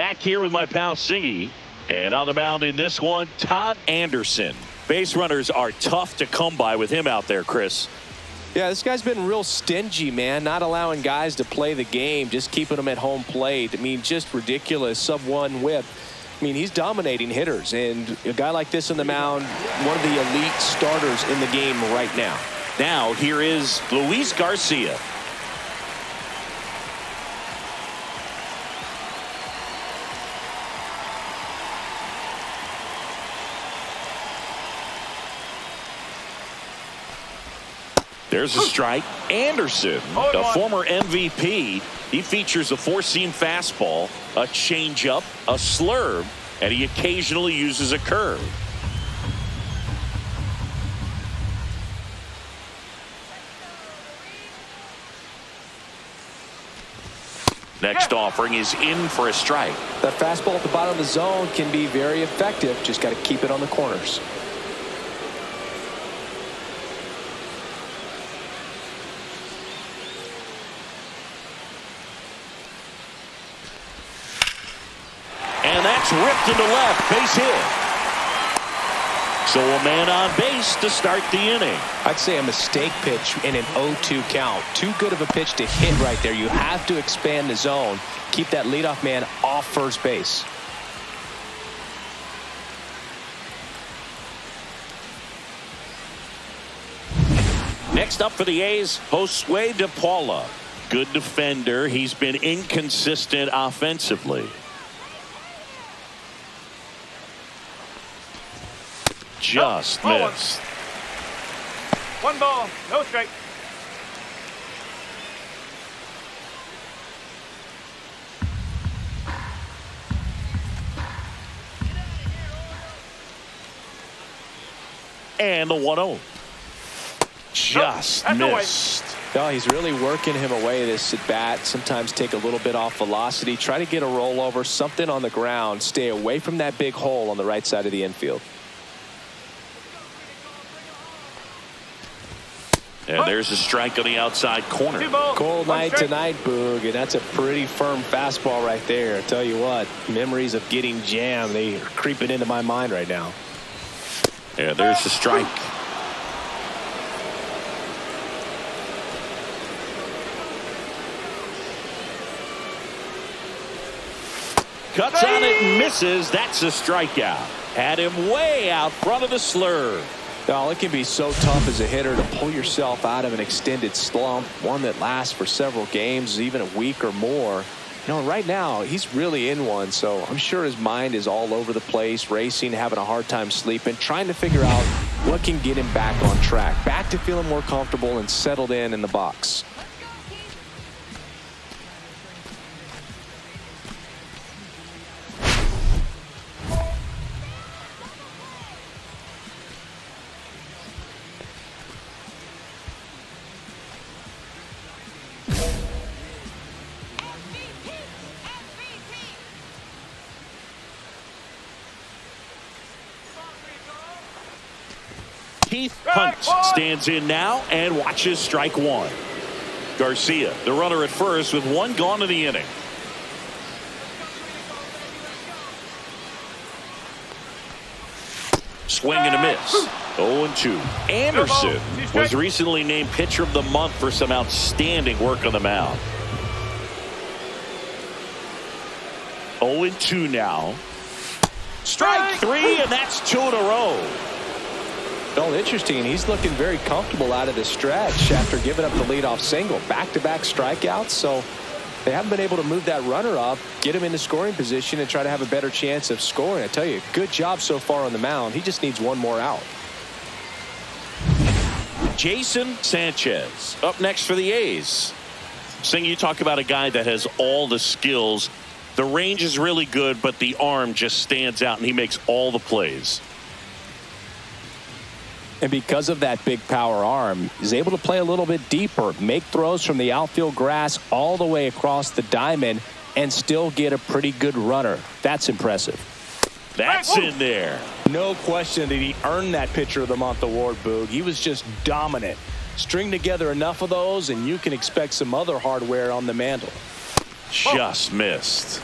back here with my pal Singy. And on the mound in this one, Todd Anderson. Base runners are tough to come by with him out there, Chris. Yeah, this guy's been real stingy, man. Not allowing guys to play the game, just keeping them at home plate. I mean, just ridiculous. Sub-1 whip. I mean, he's dominating hitters. And a guy like this on the mound, one of the elite starters in the game right now. Now, here is Luis Garcia. There's a strike. Anderson, the former MVP, he features a four-seam fastball, a changeup, a slurve, and he occasionally uses a curve. Next offering is in for a strike. That fastball at the bottom of the zone can be very effective. Just got to keep it on the corners. And that's ripped into left, base hit. So a man on base to start the inning. I'd say a mistake pitch in an 0-2 count. Too good of a pitch to hit right there. You have to expand the zone. Keep that leadoff man off first base. Next up for the A's, Josue De Paula. Good defender. He's been inconsistent offensively. Just missed. One ball, no strike. And the 1-0. Just missed. Oh, he's really working him away this at bat. Sometimes take a little bit off velocity. Try to get a rollover, something on the ground. Stay away from that big hole on the right side of the infield. And there's a strike on the outside corner. Cold night tonight, Boog, and that's a pretty firm fastball right there. I tell you what, memories of getting jammed, they are creeping into my mind right now. Yeah, there's the strike. Cuts on it and misses. That's a strikeout. Had him way out front of the slurve. Well, it can be so tough as a hitter to pull yourself out of an extended slump, one that lasts for several games, even a week or more. You know, right now, he's really in one, so I'm sure his mind is all over the place, racing, having a hard time sleeping, trying to figure out what can get him back on track, back to feeling more comfortable and settled in the box. Hunt stands in now and watches strike one. Garcia, the runner at first, with one gone in the inning. Swing and a miss. 0-2. Anderson was recently named pitcher of the month for some outstanding work on the mound. 0-2 now. Strike three, and that's two in a row. Well, interesting. He's looking very comfortable out of the stretch after giving up the leadoff single. Back-to-back strikeouts, so they haven't been able to move that runner up, get him into scoring position, and try to have a better chance of scoring. I tell you, good job so far on the mound. He just needs one more out. Jason Sanchez up next for the A's. Sing, you talk about a guy that has all the skills. The range is really good, but the arm just stands out, and he makes all the plays. And because of that big power arm, he's able to play a little bit deeper, make throws from the outfield grass all the way across the diamond, and still get a pretty good runner. That's impressive. That's in there. No question that he earned that Pitcher of the Month award, Boog. He was just dominant. String together enough of those, and you can expect some other hardware on the mantle. Just missed.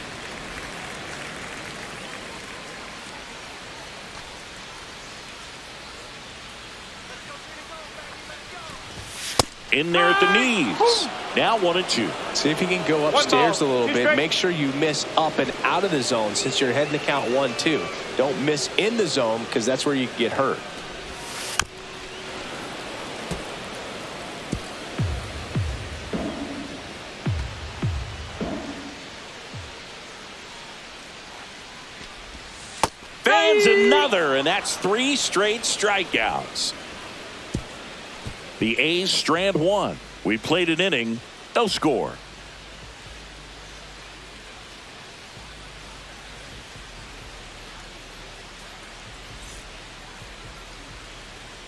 In there at the knees. Now 1-2. See if you can go upstairs a little bit. Make sure you miss up and out of the zone since you're heading to count 1-2. Don't miss in the zone because that's where you can get hurt. Fans another, and that's 3 straight strikeouts. The A's strand 1. We played an inning, no score.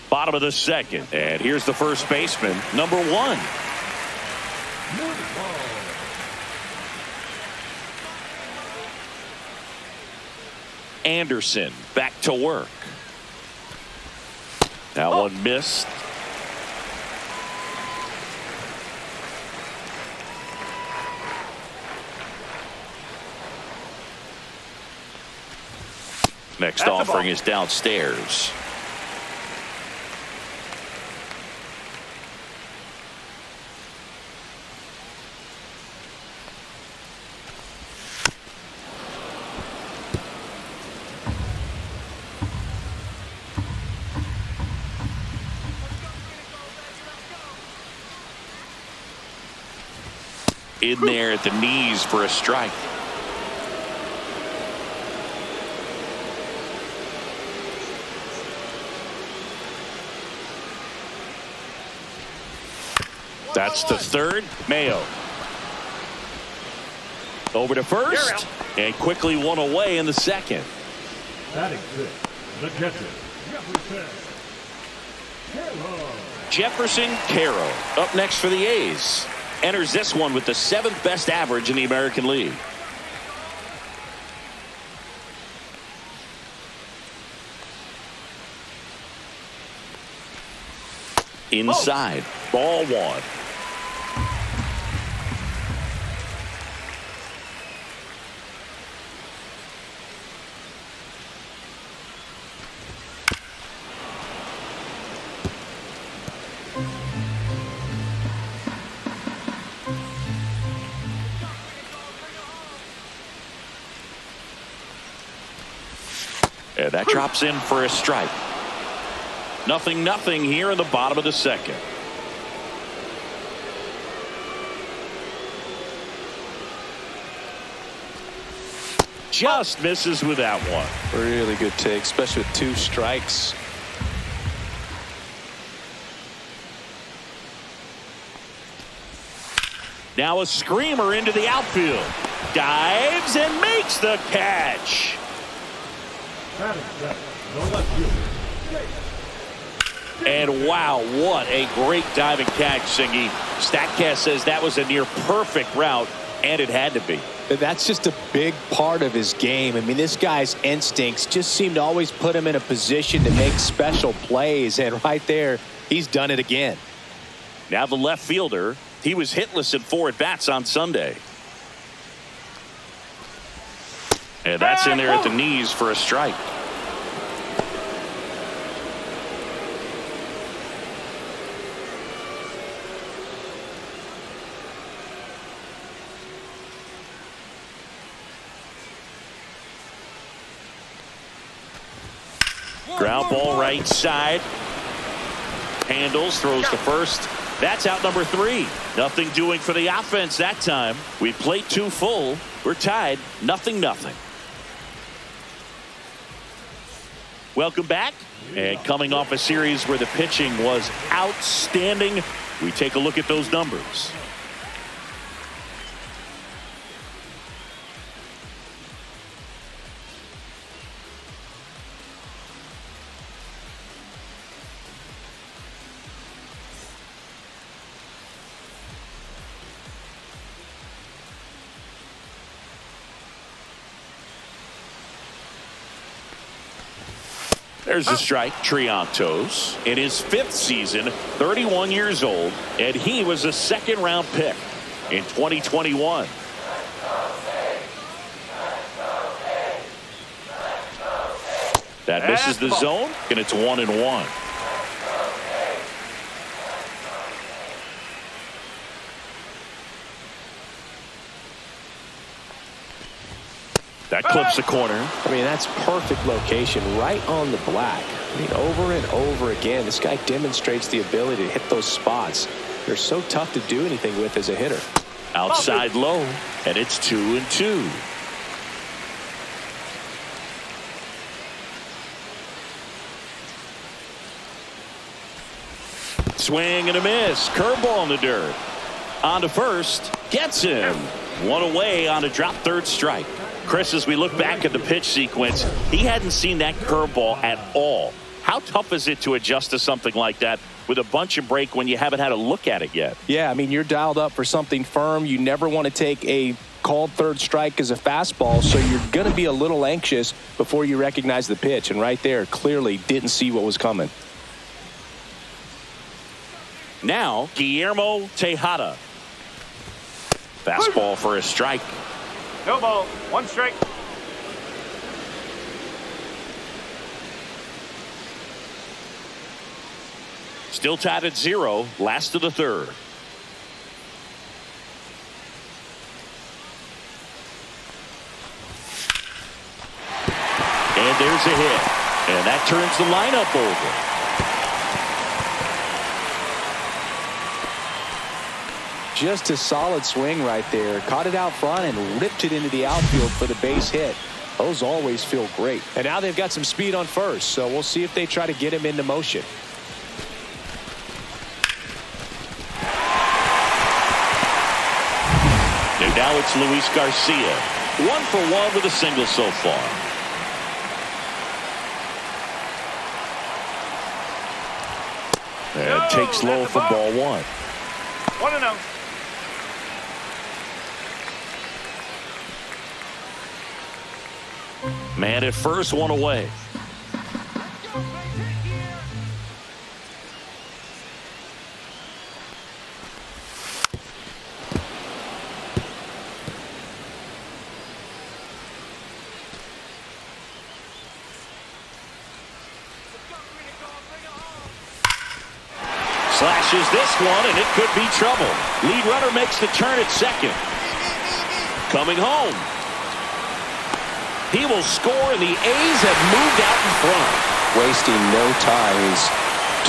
Bottom of the second, and here's the first baseman, number 1. Anderson back to work. That one missed. Next offering is downstairs. In there at the knees for a strike. That's the third. Mayo. Over to first. And quickly one away in the second. Batting six, the catcher, Jefferson Caro up next for the A's. Enters this one with the 7th best average in the American League. Inside. Ball 1. And that drops in for a strike. 0-0 here in the bottom of the second. Just misses with that one. Really good take, especially with 2 strikes. Now a screamer into the outfield. Dives and makes the catch. And wow, what a great diving catch, Singy. Statcast says that was a near perfect route, and it had to be. That's just a big part of his game. I mean, this guy's instincts just seem to always put him in a position to make special plays, and right there, he's done it again. Now the left fielder, he was hitless in 4 at-bats on Sunday. And that's in there at the knees for a strike. Ground ball right side. Handles, throws to first. That's out number 3. Nothing doing for the offense that time. We played 2 full. We're tied 0-0. Welcome back. And coming off a series where the pitching was outstanding, we take a look at those numbers. There's a strike. Triantos in his 5th season, 31 years old, and he was a 2nd-round pick in 2021. That misses the zone, and it's 1-1. That clips the corner. I mean, that's perfect location, right on the black. I mean, over and over again, this guy demonstrates the ability to hit those spots. They're so tough to do anything with as a hitter. Outside low, and it's 2-2. Swing and a miss. Curveball in the dirt. On to first. Gets him. One away on a drop third strike. Chris, as we look back at the pitch sequence, he hadn't seen that curveball at all. How tough is it to adjust to something like that with a bunch of break when you haven't had a look at it yet? Yeah, I mean, you're dialed up for something firm. You never want to take a called third strike as a fastball, so you're going to be a little anxious before you recognize the pitch. And right there, clearly didn't see what was coming. Now, Guillermo Tejada. Fastball for a strike. No ball. 1 strike. Still tied at 0. Last of the third. And there's a hit. And that turns the lineup over. Just a solid swing right there. Caught it out front and ripped it into the outfield for the base hit. Those always feel great. And now they've got some speed on first, so we'll see if they try to get him into motion. And now it's Luis Garcia. 1 for 1 with a single so far. And takes low for ball 1. 1-0. Man at first, 1 away. Slashes this one, and it could be trouble. Lead runner makes the turn at second. Coming home. He will score, and the A's have moved out in front. Wasting no time. He's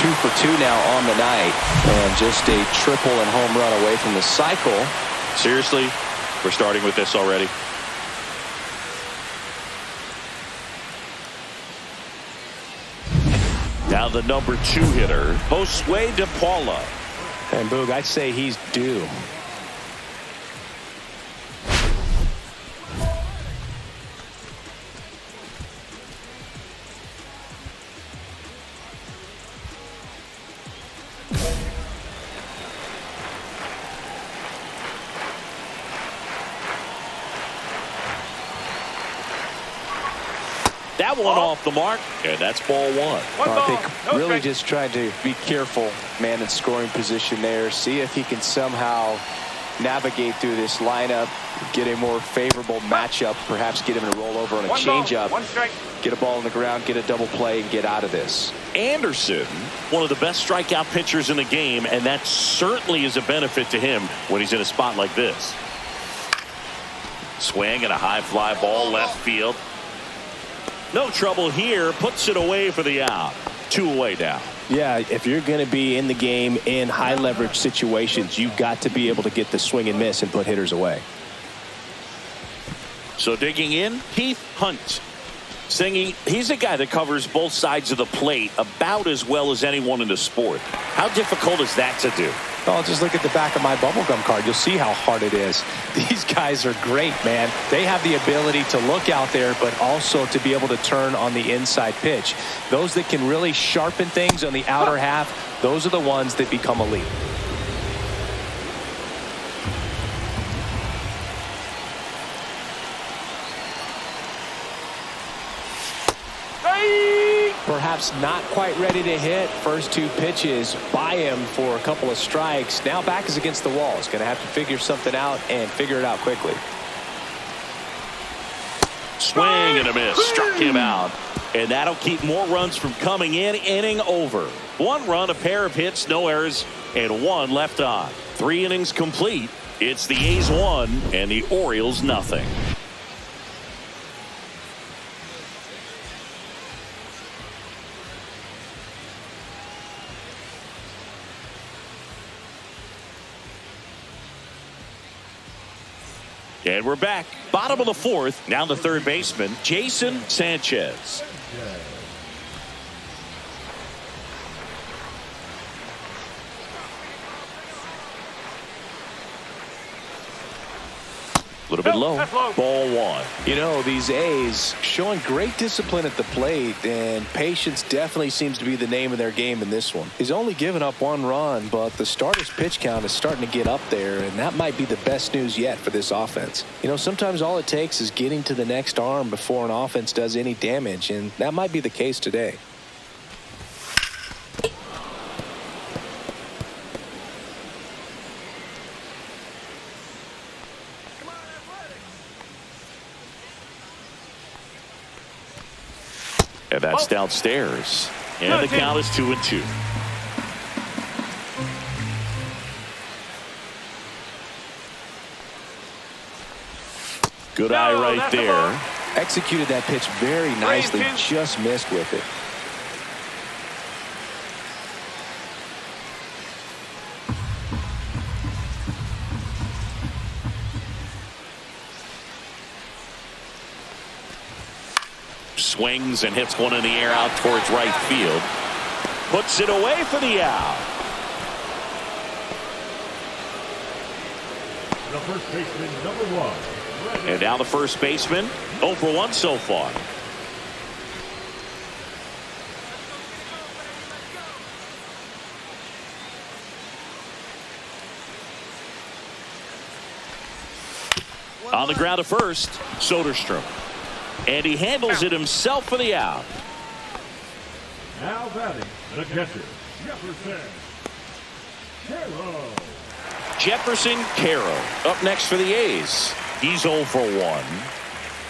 2 for 2 now on the night, and just a triple and home run away from the cycle. Seriously, we're starting with this already. Now the number 2 hitter, Josue De Paula. And Boog, I'd say he's due. That one off the mark, and that's ball 1. I think really just trying to be careful, man, in scoring position there. See if he can somehow navigate through this lineup, get a more favorable matchup, perhaps get him to roll over on a changeup, get a ball on the ground, get a double play, and get out of this. Anderson, one of the best strikeout pitchers in the game, and that certainly is a benefit to him when he's in a spot like this. Swing and a high fly ball left field. No trouble here, puts it away for the out. 2 away now. Yeah, if you're going to be in the game in high leverage situations, you've got to be able to get the swing and miss and put hitters away. So digging in, Keith Hunt. Singy, he's a guy that covers both sides of the plate about as well as anyone in the sport. How difficult is that to do? Oh, just look at the back of my bubblegum card. You'll see how hard it is. These guys are great, man. They have the ability to look out there, but also to be able to turn on the inside pitch. Those that can really sharpen things on the outer half, those are the ones that become elite. Perhaps not quite ready to hit. First 2 pitches by him for a couple of strikes. Now back is against the wall. He's going to have to figure something out and figure it out quickly. Swing and a miss. Struck him out. And that'll keep more runs from coming in. Inning over. 1 run, a pair of hits, no errors, and 1 left on. 3 innings complete. It's the A's 1 and the Orioles nothing. And we're back. Bottom of the fourth. Now the third baseman, Jason Sanchez. A little bit low. Ball one. You know, these A's showing great discipline at the plate, and patience definitely seems to be the name of their game in this one. He's only given up 1 run, but the starter's pitch count is starting to get up there, and that might be the best news yet for this offense. You know, sometimes all it takes is getting to the next arm before an offense does any damage, and that might be the case today. And that's downstairs. And the count is 2-2. Good eye right there. Executed that pitch very nicely, just missed with it. Swings and hits one in the air out towards right field. Puts it away for the out. The first baseman, number 1. And now the first baseman, 0 for 1 so far. On the ground to first, Soderstrom. And he handles it himself for the out. Now batting, the catcher, Jefferson Caro up next for the A's. He's 0 for 1.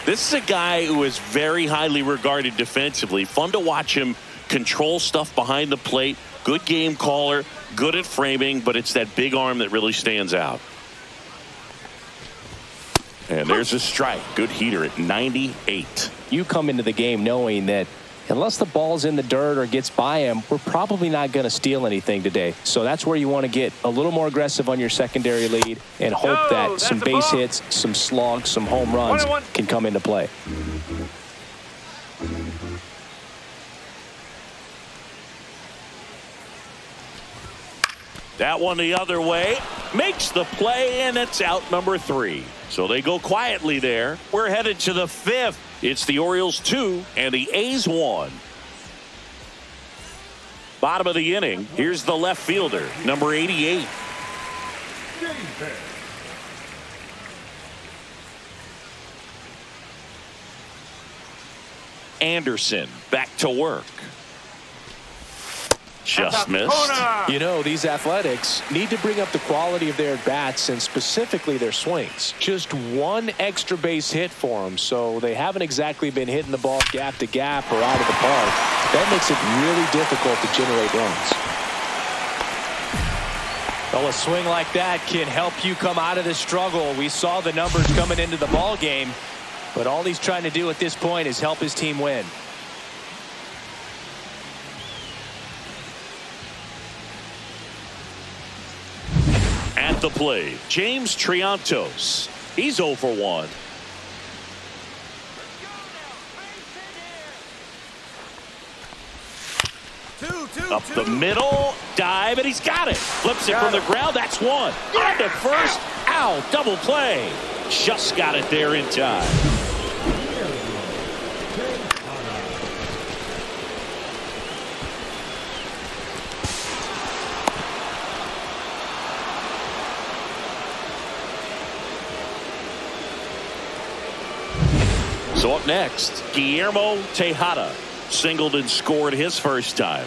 This is a guy who is very highly regarded defensively. Fun to watch him control stuff behind the plate. Good game caller, good at framing, but it's that big arm that really stands out. And there's a strike. Good heater at 98. You come into the game knowing that unless the ball's in the dirt or gets by him, we're probably not going to steal anything today. So that's where you want to get a little more aggressive on your secondary lead and hope that some base hits, some slugs, some home runs can come into play. That one the other way. Makes the play, and it's out number 3. So they go quietly there. We're headed to the 5th. It's the Orioles 2 and the A's 1. Bottom of the inning. Here's the left fielder, number 88. Anderson back to work. Just missed. You know, these Athletics need to bring up the quality of their bats and specifically their swings. Just one extra base hit for them, so they haven't exactly been hitting the ball gap to gap or out of the park. That makes it really difficult to generate runs. Well, a swing like that can help you come out of the struggle. We saw the numbers coming into the ball game, but all he's trying to do at this point is help his team win. At the plate, James Triantos. He's 0 for 1. Up the middle, dive, and he's got it. Flips it from the ground. That's one. On to first. Ow, double play. Just got it there in time. So up next, Guillermo Tejada singled and scored his first time.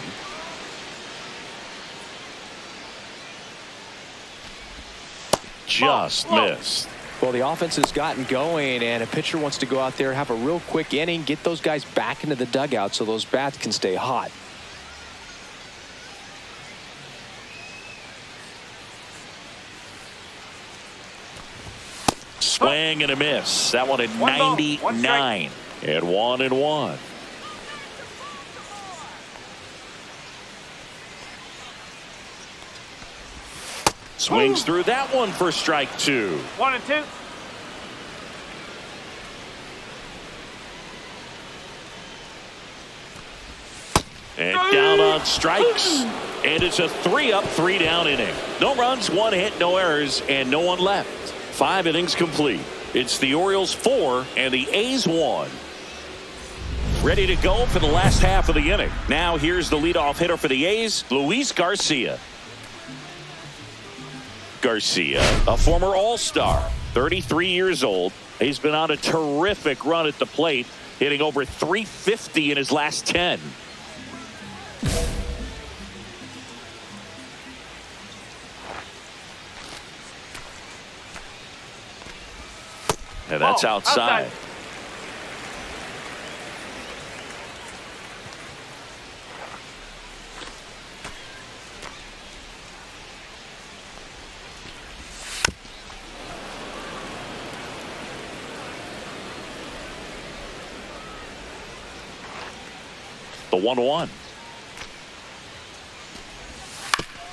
Just missed. Well, the offense has gotten going, and a pitcher wants to go out there, have a real quick inning, get those guys back into the dugout so those bats can stay hot. Swing and a miss. That one at 99. And 1-1. Swings through that one for strike 2. 1-2. And down on strikes. And it's a 3-up, 3-down inning. No runs, 1 hit, no errors, and no one left. 5 innings complete. It's the Orioles 4 and the A's 1. Ready to go for the last half of the inning. Now here's the leadoff hitter for the A's, Luis Garcia. Garcia, a former All-Star, 33 years old. He's been on a terrific run at the plate, hitting over .350 in his last 10. And that's outside. The 1-1.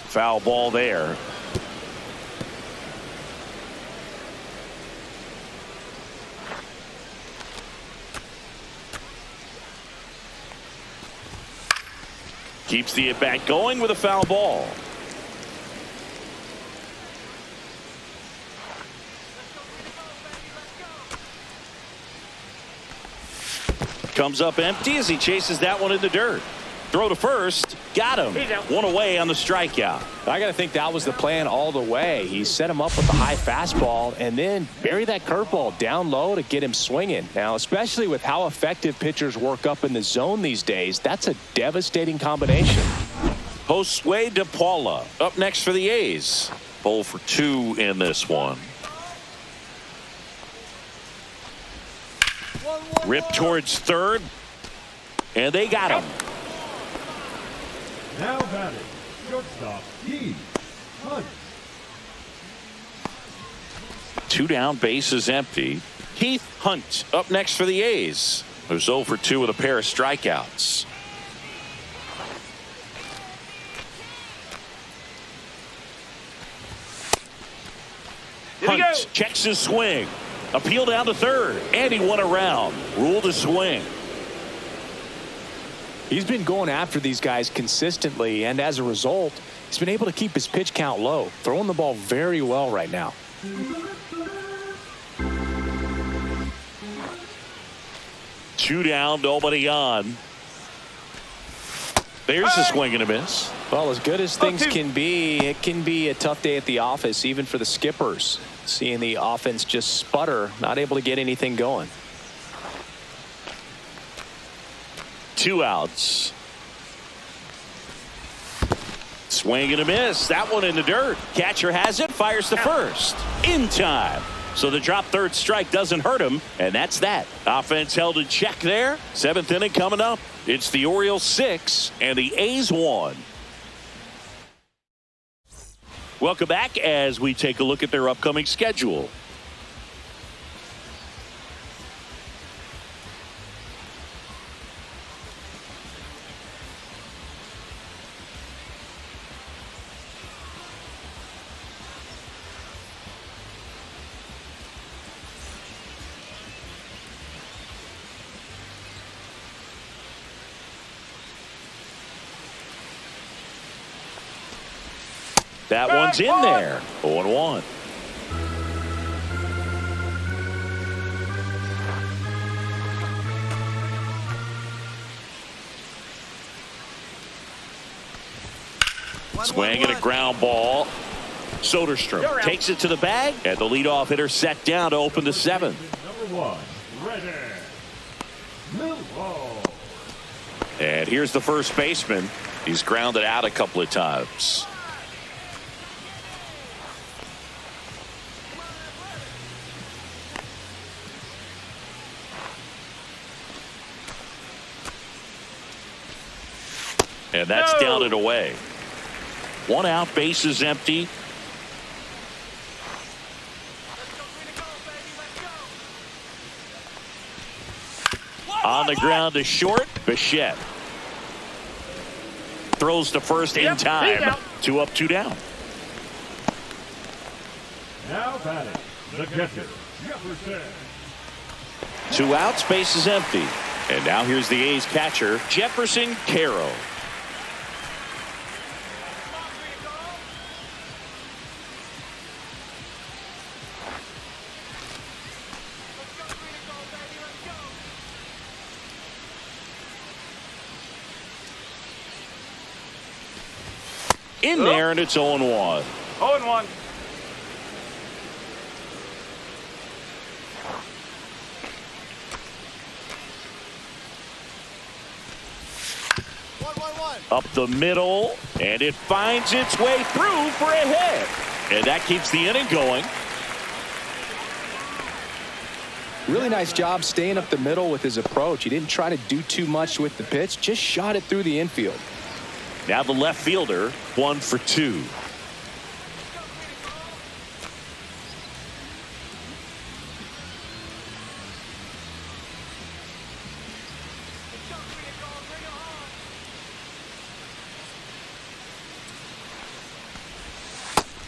Foul ball there. Keeps the at-bat going with a foul ball. Comes up empty as he chases that one in the dirt. Throw to first. Got him. One away on the strikeout. I got to think that was the plan all the way. He set him up with the high fastball and then bury that curveball down low to get him swinging. Now, especially with how effective pitchers work up in the zone these days, that's a devastating combination. Josue De Paula up next for the A's. 0 for 2 in this one. Ripped towards third. And they got him. Now batting, shortstop, Keith Hunt. 2 down, bases empty. Keith Hunt up next for the A's. Who's 0 for 2 with a pair of strikeouts. Hunt checks his swing. Appeal down to third, and he won around. Ruled a swing. He's been going after these guys consistently, and as a result, he's been able to keep his pitch count low, throwing the ball very well right now. Two down, nobody on. There's a swing and a miss. Well, as good as things can be, it can be a tough day at the office, even for the skippers. Seeing the offense just sputter, not able to get anything going. 2 outs. Swing and a miss. That one in the dirt. Catcher has it, fires to first. In time. So the drop third strike doesn't hurt him, and that's that. Offense held in check there. 7th inning coming up. It's the Orioles 6 and the A's 1. Welcome back as we take a look at their upcoming schedule. That one's in there. 0-1. Swing and a ground ball. Soderstrom takes it to the bag, and the leadoff hitter set down to open the 7th. Number 1, ready. Milwaukee. And here's the first baseman. He's grounded out a couple of times. And that's down and away. 1 out, bases empty. On the ground to short, Bichette. Throws to first in time. 2 up, 2 down. Now batting, the catcher, Jefferson. 2 outs, bases empty. And now here's the A's catcher, Jefferson Caro. in there, and it's 0-1. 0-1. Up the middle, and it finds its way through for a hit. And that keeps the inning going. Really nice job staying up the middle with his approach. He didn't try to do too much with the pitch, just shot it through the infield. Now the left fielder, 1 for 2.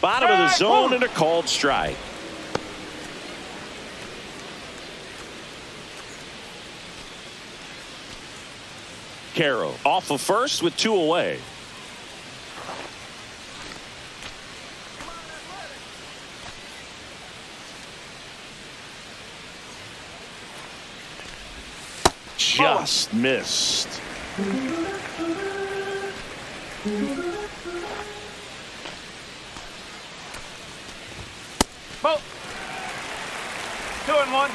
Bottom of the zone and a called strike. Carroll off of first with 2 away. Just missed. Ball. 2-1.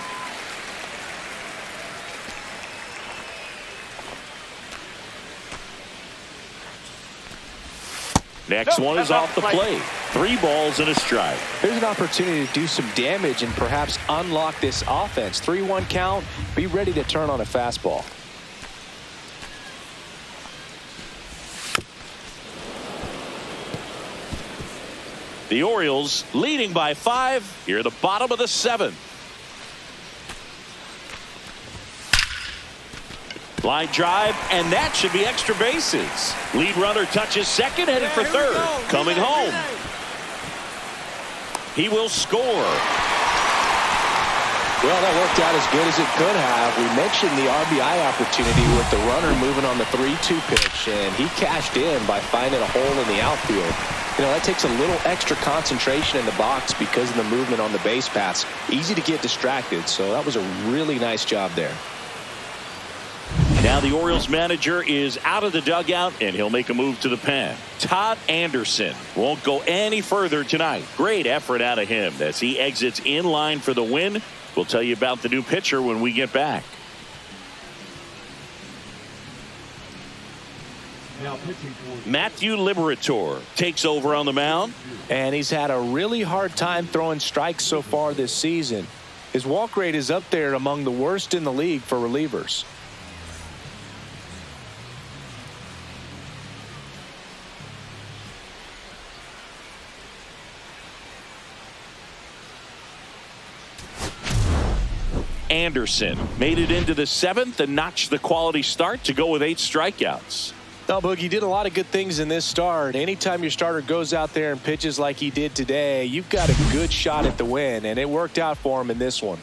Next one is off the plate. 3 balls and a strike. There's an opportunity to do some damage and perhaps unlock this offense. 3-1 count. Be ready to turn on a fastball. The Orioles leading by 5 here at the bottom of the 7th. Line drive, and that should be extra bases. Lead runner touches second, headed for third. Coming home. He will score. Well, that worked out as good as it could have. We mentioned the RBI opportunity with the runner moving on the 3-2 pitch, and he cashed in by finding a hole in the outfield. You know, that takes a little extra concentration in the box because of the movement on the base paths. Easy to get distracted, so that was a really nice job there. Now the Orioles manager is out of the dugout, and he'll make a move to the pen. Todd Anderson won't go any further tonight. Great effort out of him as he exits in line for the win. We'll tell you about the new pitcher when we get back. Matthew Liberator takes over on the mound. And he's had a really hard time throwing strikes so far this season. His walk rate is up there among the worst in the league for relievers. Anderson made it into the 7th and notched the quality start to go with 8 strikeouts. No, Boogie did a lot of good things in this start. Anytime your starter goes out there and pitches like he did today, you've got a good shot at the win, and it worked out for him in this one.